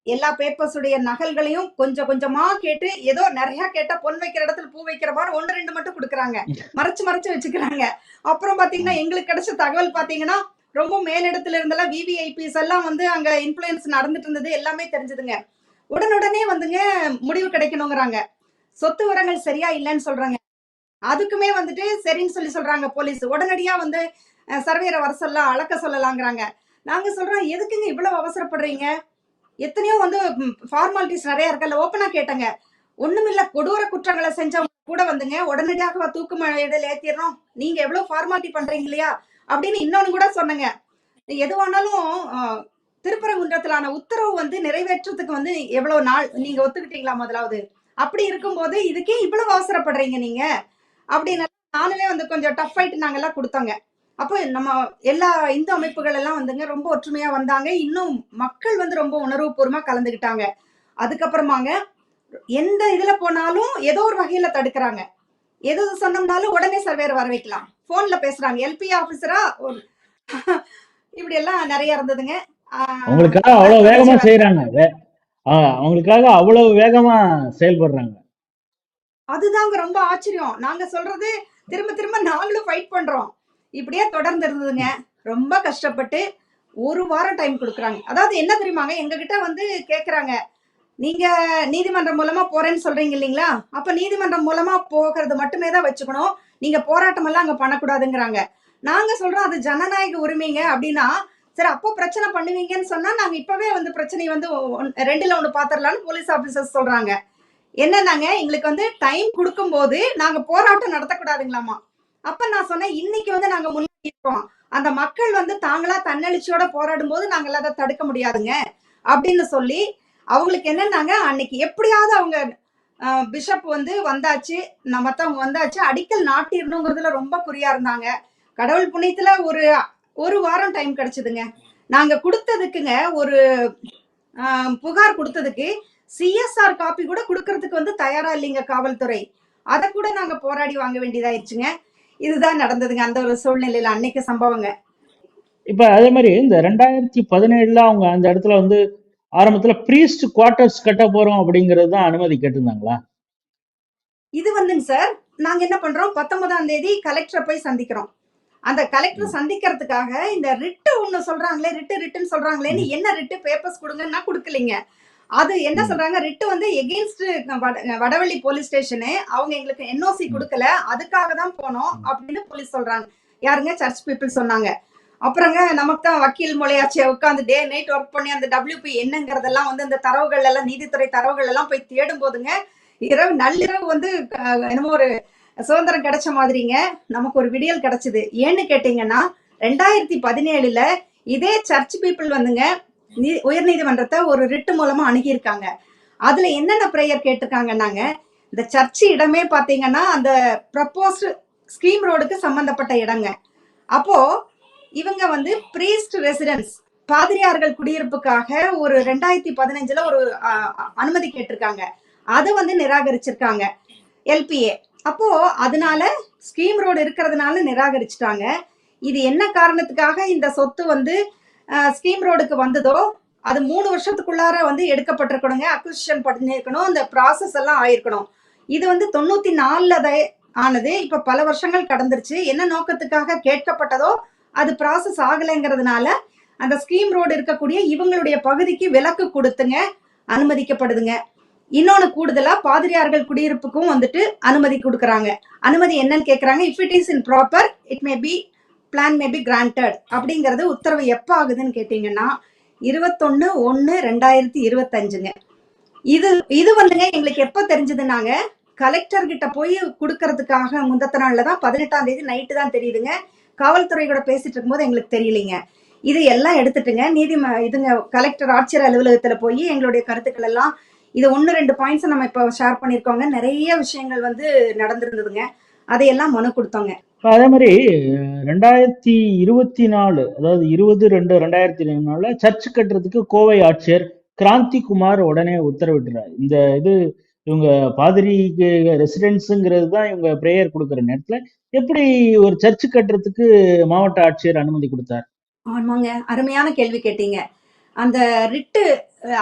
எல்லா பேப்பர்ஸ் உடைய நகல்களையும் கொஞ்சம் கொஞ்சமா கேட்டு, ஏதோ நெறைய கேட்டா பொன் வைக்கிற இடத்துல பூ வைக்கிற மாரி 1, 2 மட்டும் குடுக்குறாங்க. மறைச்சு மறைச்சு வச்சுக்கிறாங்க. அப்புறம் பார்த்தீங்கன்னா, ம். எங்களுக்கு கிடைச்ச தகவல் பார்த்தீங்கன்னா, ரொம்ப மேலிடத்துல இருந்தெல்லாம் விவிஐபிஸ் எல்லாம் வந்து அங்க இன்ஃப்ளூயன்ஸ் நடந்துட்டு இருந்தது எல்லாமே தெரிஞ்சதுங்க. உடனுடனே வந்துங்க முடிவு கிடைக்கணுங்கிறாங்க. சொத்து விவரங்கள் சரியா இல்லன்னு சொல்றாங்க. அதுக்குமே வந்துட்டு சரின்னு சொல்றாங்க போலீஸ். உடனடியா வந்து சர்வேயர வர சொல்லலாம், அளக்க சொல்லலாங்கிறாங்க. நாங்க சொல்றோம், "எதுக்குங்க இவ்வளவு அவசரப்படுறீங்க? எத்தனையோ வந்து ஃபார்மாலிட்டீஸ் நெறைய இருக்குல்ல." ஓப்பனா கேட்டேங்க. "ஒண்ணுமில்ல, கொடூர குற்றங்கள செஞ்சவங்க கூட வந்துங்க, உடனடியாக தூக்கு மேடையில ஏத்திர்றோம். நீங்க எவ்வளோ ஃபார்மாலிட்டி பண்றீங்க இல்லையா?" அப்படின்னு இன்னொன்னு கூட சொன்னேங்க. எதுவானாலும் அ திருப்பரங்குன்றத்திலான உத்தரவு வந்து நிறைவேற்றத்துக்கு வந்து எவ்வளோ நாள்? நீங்க ஒத்துக்கிட்டீங்களா முதலாவது? அப்படி இருக்கும்போது, "இதுக்கு ஏன் இவ்வளவு அவசரப்படுறீங்க நீங்க?" அப்படின்னு நானுமே வந்து கொஞ்சம் டஃப் ஃபைட் நாங்கெல்லாம் குடுத்தோங்க. அப்போ நம்ம எல்லா இந்து அமைப்புகள் எல்லாம் வந்துங்க ரொம்ப ஒற்றுமையா வந்தாங்க. இன்னும் மக்கள் வந்து ரொம்ப உணர்வுபூர்வமா கலந்துக்கிட்டாங்க. அதுக்கப்புறமாங்க எந்த இதுல போனாலும் ஏதோ ஒரு வகையில தடுக்குறாங்க. எது சொன்னோம்னாலும் உடனே சர்வேயர் வர வைக்கலாம். ஃபோன்ல பேசுறாங்க. எல்பி ஆபீசரா இப்படி எல்லாம் நெறைய இருந்ததுங்க. ஆ அவங்களுக்காக அது அவ்வளவு வேகமா தொடர்ச்சியா செய்றாங்க. அவங்களுக்காக அவ்வளவு வேகமா செயல்படுறாங்க. அதுதாங்க ரொம்ப ஆச்சரியம். நாங்க சொல்றது திரும்ப திரும்ப நாங்களும் ஃபைட் பண்றோம். இப்படியே தொடர்ந்து இருந்ததுங்க. ரொம்ப கஷ்டப்பட்டு 1 வாரம் டைம் குடுக்குறாங்க. அதாவது என்ன தெரியுமாங்க? எங்ககிட்ட வந்து கேட்கறாங்க. நீங்க நீதிமன்றம் மூலமா போறேன்னு சொல்றீங்க இல்லீங்களா? அப்ப நீதிமன்றம் மூலமா போகிறது மட்டுமே தான் வச்சுக்கணும். நீங்க போராட்டம் எல்லாம் அங்க பண்ணக்கூடாதுங்கிறாங்க. நாங்க சொல்றோம் அது ஜனநாயக உரிமைங்க அப்டின்னா, சரி அப்போ பிரச்சனை பண்ணுவீங்கன்னு சொன்னா, நாங்க இப்பவே வந்து பிரச்சனைய வந்து 2ல 1 பாத்துரலாம்னு போலீஸ் ஆபீசர்ஸ் சொல்றாங்க. என்னன்னாங்க, எங்களுக்கு வந்து டைம் குடுக்கும்போது, நாங்க போராட்டம் நடத்தக்கூடாதுங்களாமா. அப்ப நான் சொன்னேன், இன்னைக்கு வந்து நாங்க முன்னாடி இருக்கோம். அந்த மக்கள் வந்து தாங்களா தன்னெழுச்சியோட போராடும்போது, நாங்கலாம் அத தடுக்க முடியாதுங்க. அப்படின்னு சொல்லி, அவங்களுக்கு என்னன்னாங்க, அன்னைக்கு எப்படியாவது அவங்க பிஷப் வந்து வந்தாச்சு, மத்தவங்க வந்தாச்சு, அடிக்கல் நாட்டிரணுங்கிறதுல ரொம்ப குறியா இருந்தாங்க. கடவுள் புண்ணியத்துல ஒரு 1 வாரம் டைம் கிடைச்சதுங்க. நாங்க குடுத்ததுக்குங்க ஒரு புகார் குடுத்ததுக்கு, சிஎஸ்ஆர் காப்பி கூட குடுக்கறதுக்கு வந்து தயாரா இல்லைங்க காவல்துறை. அத கூட நாங்க போராடி வாங்க வேண்டியதாயிருச்சுங்க. இதுதான் நடந்ததுங்க. அந்த ஒரு சூழ்நிலையில அன்னைக்கு சம்பவங்க. இப்ப அதே மாதிரி இந்த 2017ல அவங்க அந்த இடத்துல வந்து ஆரம்பத்துல பிரீஸ்ட் குவார்டர்ஸ் கட்ட போறோம் அப்படிங்கிறது தான் அனுமதி கேட்டிருந்தாங்களா? இது வந்துங்க சார், நாங்க என்ன பண்றோம், 19ஆம் தேதி கலெக்டரை போய் சந்திக்கிறோம். அந்த கலெக்டர் ம், சந்திக்கிறதுக்காக இந்த ரிட்டு ஒண்ணு சொல்றாங்களே, ரிட்டுன்னு சொல்றாங்களேன்னு, ம், என்ன ரிட்டு பேப்பர்ஸ் குடுங்கன்னா குடுக்கலைங்க. அது என்ன ம், சொல்றாங்க, ரிட்டு வந்து எகெயின்ஸ்ட் வடவள்ளி போலீஸ் ஸ்டேஷனு. அவங்க எங்களுக்கு என்ஓசி ம், குடுக்கல. அதுக்காக தான் போனோம் ம், அப்படின்னு போலீஸ் சொல்றாங்க. யாருங்க? சர்ச் பீப்பிள் சொன்னாங்க. அப்புறங்க நமக்கு தான் வக்கீல் மொழியாச்சே, உட்காந்து டே நைட் ஒர்க் பண்ணி அந்த WP என்னங்கிறதெல்லாம் வந்து அந்த தரவுகள் எல்லாம், நீதித்துறை தரவுகள் எல்லாம் போய் தேடும் போதுங்க, நள்ளிரவு வந்து என்னமோ ஒரு சுதந்திரம் கிடைச்ச மாதிரிங்க, நமக்கு ஒரு விடியல் கிடைச்சது. ஏன்னு கேட்டீங்கன்னா, 2017ல இதே சர்ச் பீப்பிள் வந்துங்க உயர்நீதிமன்றத்தை ஒரு ரிட்டு மூலமா அணுகியிருக்காங்க. அதுல என்னென்ன பிரேயர் கேட்டிருக்காங்கன்னாங்க, இந்த சர்ச் இடமே பாத்தீங்கன்னா அந்த ப்ரப்போஸ்டு ஸ்கீம் ரோடுக்கு சம்பந்தப்பட்ட இடங்க. அப்போ இவங்க வந்து பிரீஸ்ட் ரெசிடென்ஸ், பாதிரியார்கள் குடியிருப்புக்காக ஒரு 2015ல ஒரு அனுமதி கேட்டிருக்காங்க. அது வந்து நிராகரிச்சிருக்காங்க எல்பிஏ. அப்போ அதனால ஸ்கீம் ரோடு இருக்கிறதுனால நிராகரிச்சிட்டாங்க. இது என்ன காரணத்துக்காக இந்த சொத்து வந்து ஸ்கீம் ரோடுக்கு வந்ததோ அது 3 வருஷத்துக்குள்ளார வந்து எடுக்கப்பட்டிருக்கணுங்க, அக்விசிஷன் பண்ணிருக்கணும், அந்த ப்ராசஸ் எல்லாம் ஆயிருக்கணும். இது வந்து 94ல ஆனது. இப்ப பல வருஷங்கள் கடந்துருச்சு. என்ன நோக்கத்துக்காக கேட்கப்பட்டதோ அது ப்ராசஸ் ஆகலைங்கிறதுனால அந்த ஸ்கீம் ரோடு இருக்கக்கூடிய இவங்களுடைய பகுதிக்கு விலக்கு கொடுத்துங்க அனுமதிக்கப்படுதுங்க. இன்னொன்னு கூடுதலா பாதிரியார்கள் குடியிருப்புக்கும் வந்துட்டு அனுமதி கொடுக்கறாங்க. அனுமதி என்னன்னு கேக்குறாங்க, if it is in proper it may be plan may be granted அப்படிங்கிறது உத்தரவு எப்ப ஆகுதுன்னு கேட்டீங்கன்னா 21/1/2025ங்க. இது இது வந்துங்க எங்களுக்கு எப்ப தெரிஞ்சதுன்னாங்க, கலெக்டர் கிட்ட போய் கொடுக்கறதுக்காக முந்தத்த நாள்ல தான் 18ஆம் தேதி நைட்டு தான் தெரியுதுங்க. காவல்துறை கூட பேசிட்டு இருக்கும்போது எங்களுக்கு தெரியலைங்க. இது எல்லாம் எடுத்துட்டுங்க இதுங்க கலெக்டர் ஆட்சியர் அலுவலகத்துல போய் எங்களுடைய கருத்துக்கள் எல்லாம் இது 1-2 பாயிண்ட்ஸ் நம்ம இப்போ ஷேர் பண்ணிருக்கோங்க. நிறைய விஷயங்கள் வந்து நடந்திருந்ததுங்க. அதையெல்லாம் மனு கொடுத்தோங்க. அதே மாதிரி 2024, அதாவது 20/2/2024 சர்ச் கட்டுறதுக்கு கோவை ஆட்சியர் கிராந்திகுமார் உடனே உத்தரவிட்டுறாரு. இந்த இது இவங்க பாதிரிக்கு ரெசிடென்ஸுங்கிறது தான் இவங்க பிரேயர் கொடுக்குற நேரத்துல எப்படி ஒரு சர்ச் கட்டுறதுக்கு மாவட்ட ஆட்சியர் அனுமதி கொடுத்தார்? ஆமாங்க, அருமையான கேள்வி கேட்டீங்க. அந்த ரிட்டு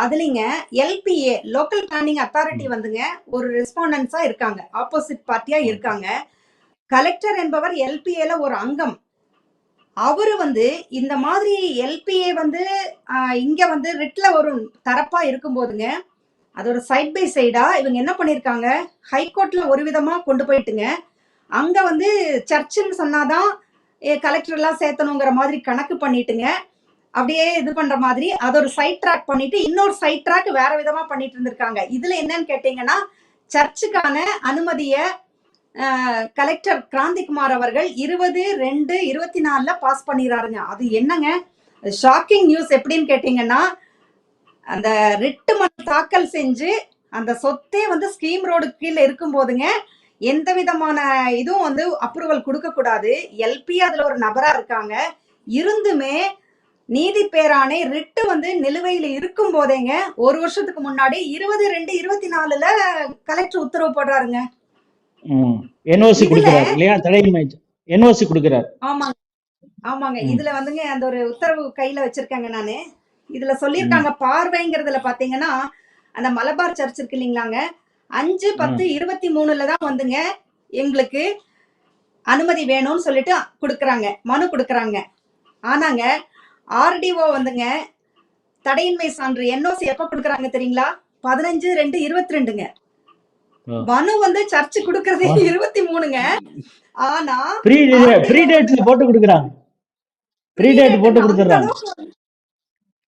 அதுலங்க எல்பிஏ லோக்கல் பிளானிங் அத்தாரிட்டி ம், வந்துங்க ஒரு ரெஸ்பாண்டன்ஸா இருக்காங்க, ஆப்போசிட் பார்ட்டியா ஓகே. இருக்காங்க. கலெக்டர் என்பவர் எல்பிஏல ஒரு அங்கம். அவரு வந்து இந்த மாதிரி எல்பிஏ வந்து இங்க வந்து ரிட்ல ஒரு தரப்பா இருக்கும் போதுங்க, அதோட சைட் பை சைடா இவங்க என்ன பண்ணிருக்காங்க, ஹைகோர்ட்ல ஒரு விதமா கொண்டு போயிட்டுங்க, அங்க வந்து சர்ச்சுன்னு சொன்னாதான் கலெக்டர் எல்லாம் சேர்த்தணுங்கிற மாதிரி கணக்கு பண்ணிட்டுங்க, அப்படியே இது பண்ற மாதிரி அதை ஒரு சைட் ட்ராக் பண்ணிட்டு இன்னொரு சைட் ட்ராக் வேற விதமா பண்ணிட்டு இருந்திருக்காங்க. இதுல என்னன்னு கேட்டீங்கன்னா, சர்ச்சுக்கான அனுமதிய கலெக்டர் கிராந்திகுமார் அவர்கள் 20/2/24ல பாஸ் பண்ணிடுறாருங்க. அது என்னங்க ஷாக்கிங் நியூஸ் எப்படின்னு கேட்டீங்கன்னா, அந்த ரிட்டு மனு தாக்கல் செஞ்சு அந்த சொத்தே வந்து ஸ்கீம் ரோடு கீழே இருக்கும் போதுங்க எந்த விதமான இதுவும் வந்து அப்ரூவல் கொடுக்க கூடாது. எல்பி அதுல ஒரு நபரா இருக்காங்க. இருந்துமே நீதி பேராணை ரிட்டு வந்து நிலுவையில் இருக்கும் போதேங்க 1 வருஷத்துக்கு முன்னாடி 20/2/24ல கலெக்டர் உத்தரவு போடுறாருங்க. என்ஓசி இதுல கொடுக்கிறார் இல்லையா? தலைமை என்ஓசி கொடுக்கிறார். ஆமாங்க ஆமாங்க ம், இதுல வந்துங்க அந்த ஒரு உத்தரவு கையில வச்சிருக்கேங்க நானு. இதுல ம், சொல்லியிருக்காங்க பார்வைங்கிறதுல பாத்தீங்கன்னா, அந்த மலபார் சர்ச் இருக்கு இல்லைங்களாங்க, 5/10/23ல தான் வந்துங்க எங்களுக்கு அனுமதி வேணும்னு சொல்லிட்டு கொடுக்குறாங்க, மனு கொடுக்குறாங்க. ஆனாங்க ஆர்டிஓ வந்துங்க தடையின்மை சான்று என்ஓசி எப்ப கொடுக்குறாங்க தெரியுங்களா? 15/2/22ங்க. ஓ. மனு வந்து சர்ச் கொடுக்கறதே ஆ. 23ங்க. ஆனா ப்ரீ ப்ரீ ஆர்டிஓ டேட்ஸ்ல போட்டு கொடுக்குறாங்க. ப்ரீ ப்ரீ டேட் போட்டு டேட்னு அந்த கொடுத்துட்றாங்க. அளவுக்கு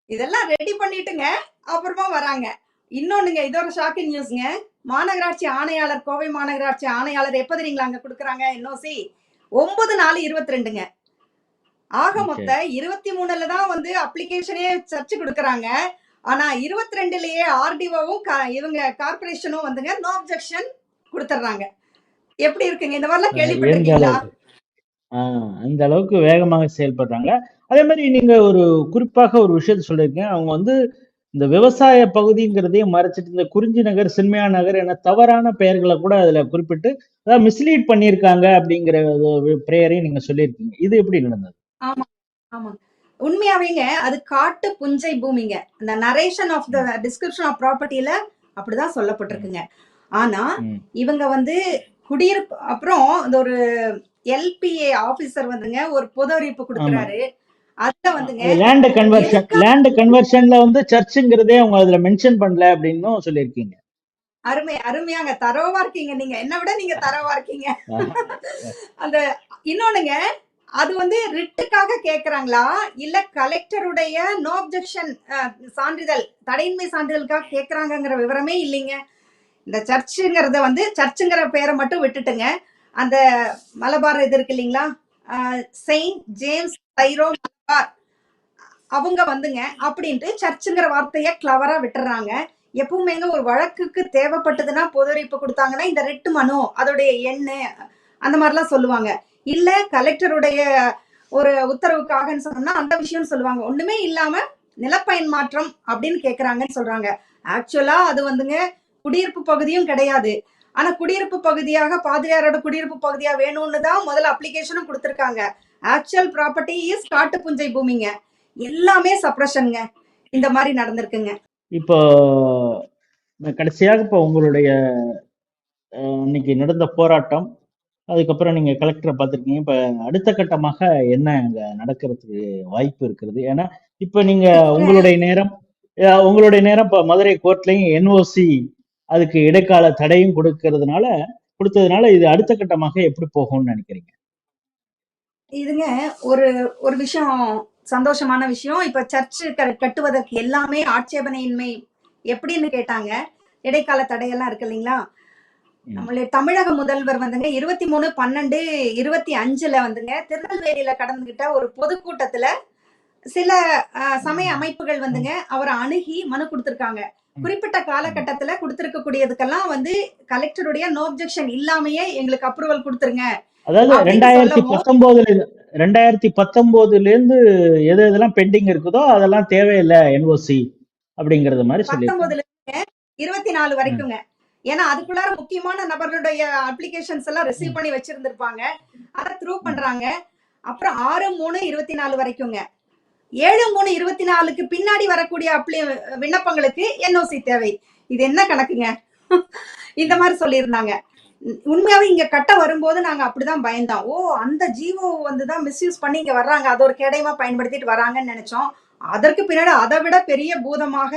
இதெல்லாம் ரெடி பண்ணிட்டுங்க அப்புறமா வராங்க. இன்னொன்னுங்க, இது ஒரு ஷாக்கிங் நியூஸ்ங்க. மாநகராட்சி ஆணையாளர், கோவை மாநகராட்சி ஆணையாளர் எப்ப தெரியுங்களா அங்க கொடுக்குறாங்க என்ஓசி? 9/4/22ங்க. ஆக ஓகே. மொத்த 23ல தான் வந்து அப்ளிகேஷனே சர்ச் கொடுக்குறாங்க. ஆனா 22லயே ஆர்டிஓவும் இவங்க கார்பரேஷனும் வந்துங்க நோ அப்ஜெக்ஷன் கொடுத்துட்றாங்க. எப்படி இருக்குங்க? இந்த மாதிரிலாம் எந்த கேள்விப்பட்டிருக்கீங்களா? அளவுக்கு அந்த அளவுக்கு வேகமாக செயல்படுறாங்க. அதே மாதிரி நீங்க ஒரு குறிப்பாக ஒரு விஷயத்த சொல்லியிருக்கீங்க. அவங்க வந்து இந்த விவசாய பகுதிங்கிறதையும் மறைச்சிட்டு இந்த குறிஞ்சி நகர், சின்மயா நகர் என தவறான பெயர்கள கூட அதுல குறிப்பிட்டு அதாவது மிஸ்லீட் பண்ணியிருக்காங்க அப்படிங்கிற பிரேயரையும் நீங்க சொல்லியிருக்கீங்க. இது எப்படி நடந்தது? ஆமா, ஆமாங்க. உண்மையாவேங்க அது காட்டு புஞ்சை பூமிங்க. இந்த narration of the description of ப்ராப்பர்ட்டில அப்படிதான் சொல்லப்பட்டிருக்குங்க. ஆனா இவங்க வந்து குடியிருப்பு அப்புறம் இந்த ஒரு எல்பிஏ ஆபீசர் வந்துங்க ஒரு பொது அறிவிப்பு கொடுக்கறாரு. அதுல வந்துங்க லேண்ட் கன்வர்ஷன்ல வந்து சர்ச்சுங்கிறதே அவங்க அதுல மென்ஷன் பண்ணல அப்படின்னு சொல்லியிருக்கீங்க. அருமையாங்க, தரோவா இருக்கீங்க நீங்க. என்ன விட நீங்க தரோவா இருக்கீங்க. அந்த இன்னொன்னுங்க, அது வந்து ரிட்டுக்காக கேக்குறாங்களா இல்ல கலெக்டருடைய நோ அப்ஜெக்ஷன் சான்றிதழ், தடையின்மை சான்றிதழுக்காக கேக்குறாங்கங்கிற விவரமே இல்லைங்க. இந்த சர்ச்சுங்கிறத வந்து சர்ச்சுங்கிற பேரை மட்டும் விட்டுட்டுங்க, அந்த மலபார் இது இருக்கு இல்லைங்களா, செயின்ட் ஜேம்ஸ் தைரோ மலபார், அவங்க வந்துங்க அப்படின்ட்டு சர்ச்சுங்கிற வார்த்தைய கிளவரா விட்டுறாங்க. எப்பவுமேங்க ஒரு வழக்குக்கு தேவைப்பட்டதுன்னா பொது அறிவிப்பு கொடுத்தாங்கன்னா இந்த ரிட்டு மனு அதோடைய எண்ணு அந்த மாதிரிலாம் சொல்லுவாங்க. இல்ல கலெக்டருடைய ஒரு உத்தரவுக்காகன்னு சொன்னோம்னா அந்த விஷயம் சொல்லுவாங்க. ஒண்ணுமே இல்லாம நிலப்பயன் மாற்றம் அப்படின்னு கேக்குறாங்கன்னு சொல்றாங்க. ஆக்சுவலா அது வந்துங்க குடியிருப்பு பகுதியும் கிடையாது. ஆனா குடியிருப்பு பகுதியாக பாதிரியாரோட குடியிருப்பு பகுதியா வேணும்னு தான் முதல்ல அப்ளிகேஷனும் கொடுத்திருக்காங்க. ஆக்சுவல் ப்ராப்பர்ட்டி இஸ் காட்டு புஞ்சை பூமிங்க. எல்லாமே சப்ரஷன்ங்க. இந்த மாதிரி நடந்திருக்குங்க. இப்போ கடைசியாக இப்போ உங்களுடைய இன்னைக்கு நடந்த போராட்டம், அதுக்கப்புறம் நீங்க கலெக்டரை பார்த்துருக்கீங்க. இப்ப அடுத்த கட்டமாக என்ன அங்க நடக்கிறதுக்கு வாய்ப்பு இருக்கிறது? ஏன்னா இப்ப நீங்க உங்களுடைய நேரம் இப்ப மதுரை கோர்ட்லயும் என்ஓசி அதுக்கு இடைக்கால தடையும் கொடுத்ததுனால இது அடுத்த கட்டமாக எப்படி போகும்னு நினைக்கிறீங்க? இதுங்க ஒரு ஒரு விஷயம், சந்தோஷமான விஷயம். இப்ப சர்ச்சு கட்டுவதற்கு எல்லாமே ஆட்சேபனையின்மை எப்படின்னு கேட்டாங்க. இடைக்கால தடையெல்லாம் இருக்கு இல்லைங்களா, நம்மளுடைய தமிழக முதல்வர் வந்துங்க 23/12/25 வந்துங்க திருநெல்வேலியில கடந்துகிட்ட ஒரு பொதுக்கூட்டத்துல சில சமய அமைப்புகள் வந்துங்க அவரை அணுகி மனு கொடுத்திருக்காங்க. குறிப்பிட்ட காலகட்டத்துல கொடுத்திருக்கக்கூடியதுக்கெல்லாம் வந்து கலெக்டருடைய நோ அப்ஜெக்ஷன் இல்லாமையே எங்களுக்கு அப்ரூவல் கொடுத்துருங்க. அதாவது 2019 இருந்து எது எதெல்லாம் பெண்டிங் இருக்குதோ அதெல்லாம் தேவையில்லை என்ஓசி அப்படிங்கறது மாதிரி சொல்லி 19 24 வரைக்குங்க. ஏன்னா அதுக்குள்ளார முக்கியமான நபர்களுடைய அப்ளிகேஷன்ஸ் எல்லாம் ரிசீவ் பண்ணி வச்சிருந்திருப்பாங்க. அதை த்ரூ பண்றாங்க. அப்புறம் 6/3/24 வரைக்குங்க. 7/3/24க்கு பின்னாடி வரக்கூடிய விண்ணப்பங்களுக்கு என்ஓசி தேவை. இது என்ன கணக்குங்க? இந்த மாதிரி சொல்லியிருந்தாங்க. உண்மையாவே இங்க கட்ட வரும்போது நாங்க அப்படிதான் பயந்தோம். ஓ, அந்த ஜீவோ வந்துதான் மிஸ்யூஸ் பண்ணி இங்க வர்றாங்க, அது ஒரு கேடயமா பயன்படுத்திட்டு வராங்கன்னு நினைச்சோம். அதற்கு பின்னாடி அதை விட பெரிய பூதமாக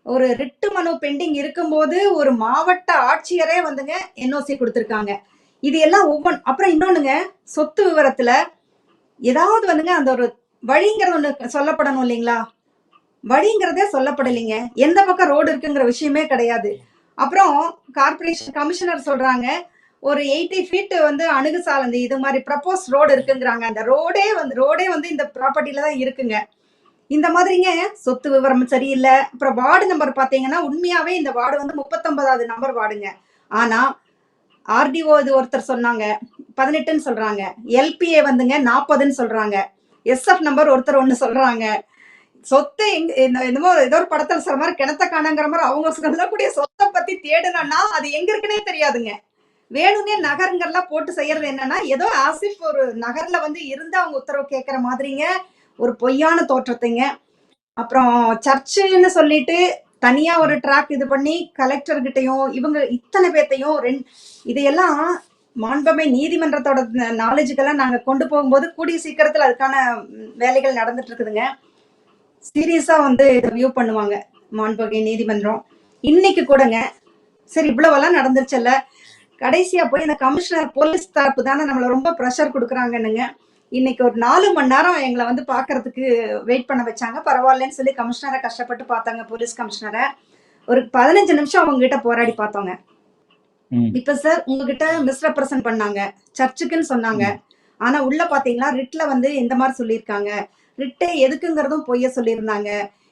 ஒரு ரிட்டு மனு பெண்டிங் இருக்கும்போது ஒரு மாவட்ட ஆட்சியரே வந்துங்க என்ஓசி கொடுத்திருக்காங்க. இது எல்லாம் அப்புறம் இன்னொன்னுங்க, சொத்து விவரத்துல ஏதாவது வந்துங்க அந்த ஒரு வழிங்கிறது ஒண்ணு சொல்லப்படணும் இல்லைங்களா, வழிங்கிறதே சொல்லப்படலைங்க. எந்த பக்கம் ரோடு இருக்குங்கிற விஷயமே கிடையாது. அப்புறம் கார்பரேஷன் கமிஷனர் சொல்றாங்க ஒரு 80 ஃபீட் வந்து அணுகுசாலை இது மாதிரி ப்ரப்போஸ் ரோடு இருக்குங்கிறாங்க. அந்த ரோடே வந்து இந்த ப்ராப்பர்ட்டில தான் இருக்குங்க. இந்த மாதிரிங்க சொத்து விவரம் சரியில்லை. அப்புறம் வார்டு நம்பர் பாத்தீங்கன்னா உண்மையாவே இந்த வார்டு வந்து 39வது நம்பர் வார்டுங்க. ஆனா ஆர்டிஓ இது ஒருத்தர் சொன்னாங்க 18ன்னு சொல்றாங்க, எல்பிஏ வந்துங்க 40ன்னு சொல்றாங்க, எஸ்எஃப் நம்பர் ஒருத்தர் ஒண்ணு சொல்றாங்க. சொத்தை என்னமோ ஏதோ ஒரு படத்துல சொல்ற மாதிரி கிணத்த காணங்கிற மாதிரி அவங்க சொல்லக்கூடிய சொத்தை பத்தி தேடுனா அது எங்க இருக்குன்னே தெரியாதுங்க. வேணும்னே நகருங்கெல்லாம் போட்டு செய்யறது என்னன்னா ஏதோ ஆசிப் ஒரு நகர்ல வந்து இருந்து அவங்க உத்தரவு கேட்கற மாதிரிங்க ஒரு பொய்யான தோற்றத்தைங்க. அப்புறம் சர்ச்சுன்னு சொல்லிட்டு தனியா ஒரு ட்ராக் இது பண்ணி கலெக்டர் கிட்டையும் இவங்க இத்தனை பேர்த்தையும் இதையெல்லாம் மாண்புமை நீதிமன்றத்தோட நாலேஜுக்கெல்லாம் நாங்க கொண்டு போகும்போது கூடிய சீக்கிரத்துல அதுக்கான வேலைகள் நடந்துட்டு இருக்குதுங்க. சீரியஸா வந்து இதை வியூ பண்ணுவாங்க மாண்புமை நீதிமன்றம். இன்னைக்கு கூடங்க சரி இவ்வளவெல்லாம் நடந்துருச்சுல்ல, கடைசியா போய் இந்த கமிஷனர் போலீஸ் தரப்பு தானே நம்மள ரொம்ப ப்ரெஷர் கொடுக்குறாங்கன்னுங்க. இன்னைக்கு ஒரு 4 மணி நேரம் எங்களை வந்து பாக்குறதுக்கு வெயிட் பண்ண வச்சாங்க. பரவாயில்லன்னு சொல்லி கமிஷனரை கஷ்டப்பட்டு பார்த்தாங்க, போலீஸ் கமிஷனரை. ஒரு 15 நிமிஷம் அவங்க கிட்ட போராடி பார்த்தோங்க. இப்ப சார் உங்ககிட்ட மிஸ்ரெப்ரசன்ட் பண்ணாங்க, சர்ச்சுக்குன்னு சொன்னாங்க. ஆனா உள்ள பாத்தீங்களா ரிட்ல வந்து இந்த மாதிரி சொல்லியிருக்காங்க, ரிட்டே எதுக்குங்கிறதும் பொய்ய சொல்லியிருந்தாங்க.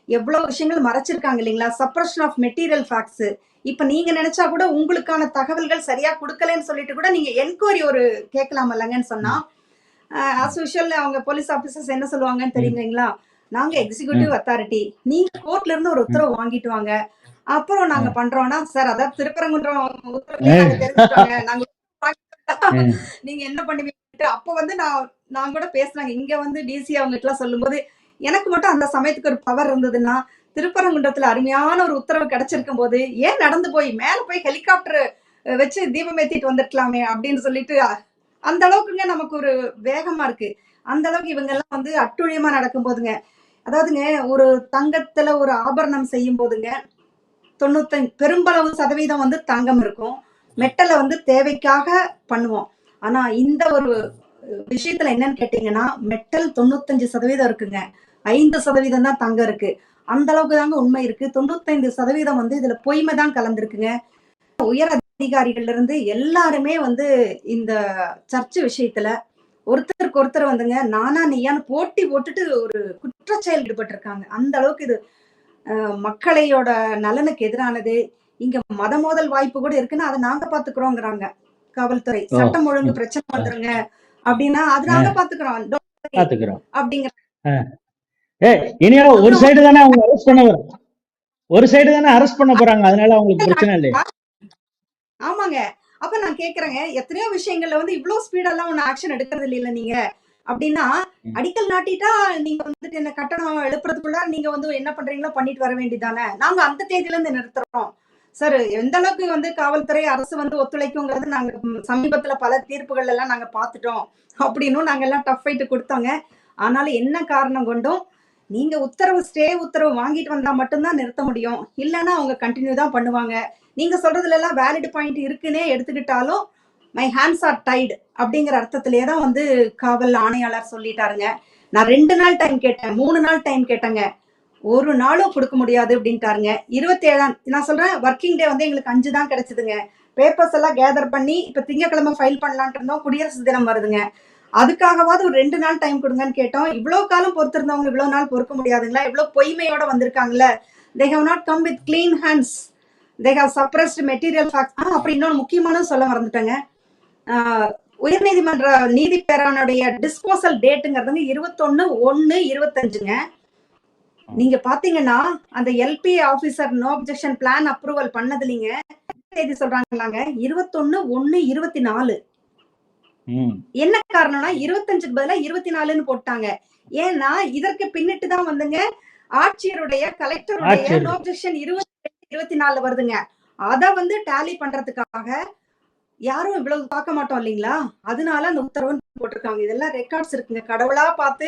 எவ்வளவு விஷயங்கள் மறைச்சிருக்காங்க இல்லைங்களா, சப்ரஷன் ஆஃப் மெட்டீரியல் ஃபேக்ட்ஸ். இப்ப நீங்க நினைச்சா கூட உங்களுக்கான தகவல்கள் சரியா கொடுக்கலன்னு சொல்லிட்டு கூட நீங்க என்கொயரி ஒரு கேட்கலாம் இல்லைங்கன்னு சொன்னா ஆஸ் யூஷுவல் அவங்க போலீஸ் ஆபீசர்ஸ் என்ன சொல்லுவாங்கன்னு தெரியுங்களா, நாங்க எக்ஸிகியூட்டிவ் அத்தாரிட்டி, நீங்க கோர்ட்ல இருந்து ஒரு உத்தரவு வாங்கிட்டு வாங்க, அப்புறம் நாங்க பண்றோம்னா சார் அதாவது திருப்பரங்குன்றம் தெரிஞ்சுட்டாங்க நாங்க நீங்க என்ன பண்ணுவீங்க. அப்ப வந்து நான் கூட பேசுனாங்க இங்க வந்து டிசி அவங்க கிட்ட சொல்லும் போது எனக்கு மட்டும் அந்த சமயத்துக்கு ஒரு பவர் இருந்ததுன்னா திருப்பரங்குன்றத்துல அருமையான ஒரு உத்தரவு கிடைச்சிருக்கும் போது ஏன் நடந்து போய் மேல போய் ஹெலிகாப்டர் வச்சு தீபம் ஏத்திட்டு வந்துருக்கலாமே அப்படின்னு சொல்லிட்டு அந்த அளவுக்குங்க நமக்கு ஒரு வேகமா இருக்கு. அந்த அளவுக்கு இவங்க எல்லாம் வந்து அட்டுழியமா நடக்கும் போதுங்க, அதாவதுங்க ஒரு தங்கத்துல ஒரு ஆபரணம் செய்யும் போதுங்க 95 பெரும்பளவு சதவீதம் வந்து தங்கம் இருக்கும். மெட்டலை வந்து தேவைக்காக பண்ணுவோம். ஆனா இந்த ஒரு விஷயத்துல என்னன்னு கேட்டீங்கன்னா மெட்டல் 95% இருக்குங்க, 5% தான் தங்கம் இருக்கு. அந்த அளவுக்கு தாங்க உண்மை இருக்கு. 95% வந்து இதுல பொய்மை தான் கலந்துருக்குங்க. உயர் அதிகாரிகள்ல இருந்து எல்லாருமே வந்து இந்த சர்ச் விஷயத்துல ஒருத்தருக்கு ஒருத்தர் வந்துங்க நானா நீயான்னு போட்டி போட்டுட்டு ஒரு குற்றச்செயல் ஈடுபட்டு இருக்காங்க. அந்த அளவுக்கு இது மக்களையோட நலனுக்கு எதிரானது. இங்க மத மோதல் வாய்ப்பு கூட இருக்குன்னா அதை நாங்க பாத்துக்கிறோங்கிறாங்க காவல்துறை. சட்டம் ஒழுங்கு பிரச்சனை வந்துருங்க அப்படின்னா அது நாங்க பாத்துக்கிறோம் அப்படிங்கிற. இனியா ஒரு சைடு தானே அவங்க அரெஸ்ட் பண்ண வரும், ஒரு சைடு தானே அரெஸ்ட் பண்ண போறாங்க, அதனால அவங்களுக்கு பிரச்சனை இல்லையா? ஆமாங்க. அப்ப நான் கேக்குறேங்க, எத்தனையோ விஷயங்கள்ல வந்து இவ்வளவு ஸ்பீடெல்லாம் ஒண்ணு ஆக்ஷன் எடுக்கிறது இல்ல நீங்க அப்படின்னா, அடிக்கல் நாட்டிட்டா நீங்க வந்துட்டு என்ன கட்டணம் எழுப்புறதுக்குள்ள நீங்க வந்து என்ன பண்றீங்களோ பண்ணிட்டு வர வேண்டியதானே. நாங்க அந்த தேதியில இருந்து நிறுத்துறோம் சார். எந்த அளவுக்கு வந்து காவல்துறை அரசு வந்து ஒத்துழைக்குங்கிறது நாங்க சமீபத்துல பல தீர்ப்புகள் எல்லாம் நாங்க பாத்துட்டோம் அப்படின்னு நாங்க எல்லாம் டஃப் ஃபைட் கொடுத்தோங்க. ஆனாலும் என்ன காரணம் கொண்டும் நீங்க ஸ்டே உத்தரவு வாங்கிட்டு வந்தா மட்டும்தான் நிறுத்த முடியும், இல்லைன்னா அவங்க கண்டினியூ தான் பண்ணுவாங்க. நீங்க சொல்றதுல எல்லாம் வேலிட் பாயிண்ட் இருக்குன்னே எடுத்துக்கிட்டாலும் மை ஹேண்ட்ஸ் ஆர் டைடு அப்படிங்கிற அர்த்தத்திலேயே தான் வந்து காவல் ஆணையாளர் சொல்லிட்டாருங்க. நான் 2 நாள் டைம் கேட்டேன், 3 நாள் டைம் கேட்டேங்க, ஒரு நாளும் கொடுக்க முடியாது அப்படின்ட்டாருங்க. 27ஆம் நான் சொல்றேன் ஒர்க்கிங் டே வந்து எங்களுக்கு 5 தான் கிடைச்சதுங்க. பேப்பர்ஸ் எல்லாம் கேதர் பண்ணி இப்ப திங்கக்கிழமை ஃபைல் பண்ணலான் இருந்தோம். குடியரசு தினம் வருதுங்க, அதுக்காகவாது ஒரு 2 நாள் டைம் கொடுங்கன்னு கேட்டோம். இவ்வளவு காலம் பொறுத்திருந்தவங்க இவ்வளவு நாள் பொறுக்க முடியாதுங்களா? இவ்வளவு பொய்மையோட வந்திருக்காங்கல்ல. they have not come with clean hands, they have suppressed material facts. அப்படி இன்னொன்று முக்கியமான சொல்ல மறந்துட்டேங்க. உயர்நீதிமன்ற நீதி பேரானுடைய டிஸ்போசல் டேட்டுங்கிறதுங்க 21/1/25ங்க. நீங்க பாத்தீங்கன்னா அந்த LP officer no objection plan approval பண்ணதுலீங்க தேதி சொல்றாங்களாங்க 21/1/24. என்ன காரணம்னா 25க்கு பதிலா 24ன்னு போட்டாங்க. ஏன்னா இதற்கு பின்னிட்டு தான் வந்துங்க ஆட்சியருடைய கலெக்டருடைய நோ அப்ஜெக்ஷன் 22/24 வருதுங்க. அத வந்து டேலி பண்றதுக்காக யாரும் இவ்வளவு பார்க்க மாட்டோம் இல்லைங்களா, அதனால அந்த உத்தரவு போட்டிருக்காங்க. இதெல்லாம் ரெக்கார்ட்ஸ் இருக்குங்க. கடவுளா பார்த்து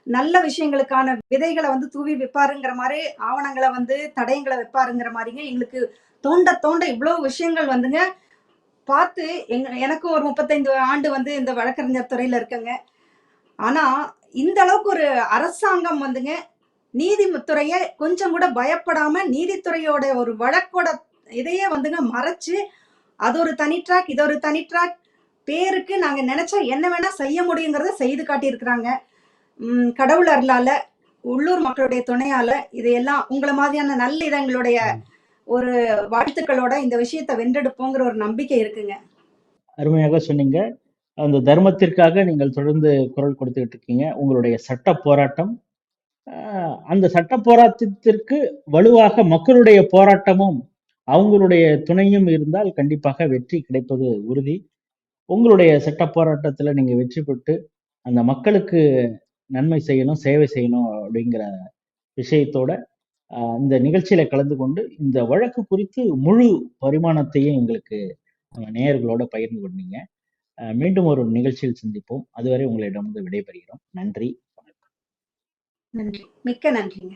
நல்ல விஷயங்களுக்கான விதைகளை வந்து தூவி வைப்பாருங்கிற மாதிரி, ஆவணங்களை வந்து தடயங்களை வைப்பாருங்கிற மாதிரிங்க எங்களுக்கு தோண்ட தோண்ட இவ்வளவு விஷயங்கள் வந்துங்க பார்த்து எனக்கும் ஒரு 35 ஆண்டு வந்து இந்த வழக்கறிஞர் துறையில இருக்கங்க. ஆனா இந்த அளவுக்கு ஒரு அரசாங்கம் வந்துங்க நீதித்துறைய கொஞ்சம் கூட பயப்படாம நீதித்துறையோட ஒரு வழக்கோட இதையே வந்துங்க மறைச்சு அது ஒரு தனி ட்ராக், இது ஒரு தனி ட்ராக், பேருக்கு நாங்க நினைச்சா என்ன வேணா செய்ய முடியுங்கிறத செய்து காட்டியிருக்கிறாங்க. கடவுள் அருளால உள்ளூர் மக்களுடைய துணையால இதையெல்லாம் உங்களை மாதிரியான நல்ல இதங்களுடைய ஒரு வாழ்த்துக்களோட இந்த விஷயத்தை வென்றெடுப்போங்கிற ஒரு நம்பிக்கை இருக்குங்க. அருமையாக சொன்னீங்க. அந்த தர்மத்திற்காக நீங்கள் தொடர்ந்து குரல் கொடுத்துக்கிட்டு இருக்கீங்க. உங்களுடைய சட்ட போராட்டம், அந்த சட்ட போராட்டத்திற்கு வலுவாக மக்களுடைய போராட்டமும் அவங்களுடைய துணையும் இருந்தால் கண்டிப்பாக வெற்றி கிடைப்பது உறுதி. உங்களுடைய சட்ட போராட்டத்துல நீங்க வெற்றி பெற்று அந்த மக்களுக்கு நன்மை செய்யணும், சேவை செய்யணும் அப்படிங்கிற விஷயத்தோட இந்த நிகழ்ச்சியில கலந்து கொண்டு இந்த வழக்கு குறித்து முழு பரிமாணத்தையும் எங்களுக்கு நேயர்களோட பகிர்ந்து கொண்டீங்க. மீண்டும் ஒரு நிகழ்ச்சியில் சந்திப்போம். அதுவரை உங்களிடம் விடைபெறுகிறோம். நன்றி, வணக்கம். நன்றி, மிக்க நன்றிங்க.